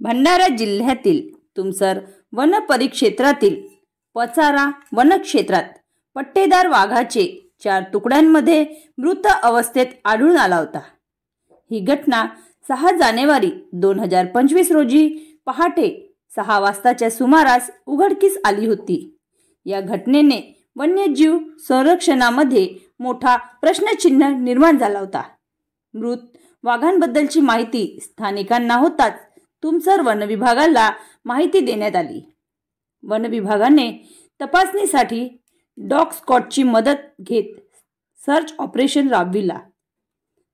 भंडारा जिल्ह्यातील तुमसर वन परिक्षेत्रातील पचारा वनक्षेत्रात पट्टेदार वाघाचे 4 तुकड्यांमध्ये मृत अवस्थेत आढळून आला होता। ही घटना 6 जानेवारी 2025 रोजी पहाटे 6 वाजताच्या सुमारास उघडकीस आली होती। या घटनेने वन्यजीव संरक्षणामध्ये मोठा प्रश्नचिन्ह निर्माण झाला होता। मृत वाघांबद्दलची माहिती स्थानिकांना होताच तुमसर वन विभागाला माहिती देण्यात आली। वन विभागाने तपासणीसाठी डॉग स्क्वॉडची मदत घेत सर्च ऑपरेशन राबविला।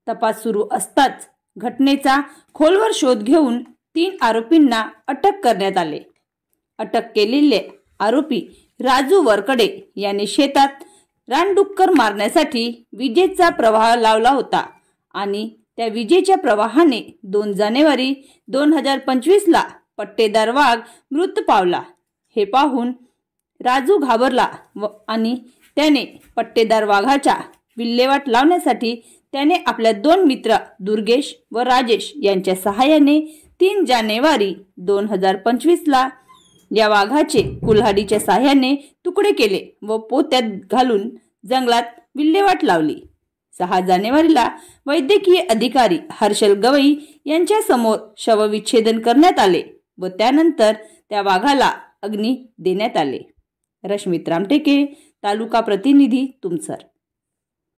तपास सुरू असताच घटनेचा खोलवर शोध घेऊन 3 आरोपींना अटक करण्यात आले। अटक केलेले आरोपी राजू वरकडे यांनी शेतात रानडुक्कर मारण्यासाठी विजेचा प्रवाह लावला होता आणि त्या विजेच्या प्रवाहाने 2 जानेवारी 2025 ला पट्टेदार वाघ मृत पावला। हे पाहून राजू घाबरला आणि त्याने पट्टेदार वाघाच्या विल्हेवाट लावण्यासाठी त्याने आपल्या 2 मित्र दुर्गेश व राजेश यांच्या सहाय्याने 3 जानेवारी 2025 ला या वाघाचे कुल्हाडीच्या सहाय्याने तुकडे केले व पोत्यात घालून जंगलात विल्हेवाट लावली। 6 जानेवारीला वैद्यकीय अधिकारी हर्षल गवई यांच्या समोर शवविच्छेदन करण्यात आले व त्यानंतर त्या वाघाला अग्नी देण्यात आले। रश्मित रामटेके, तालुका प्रतिनिधी, तुमसर।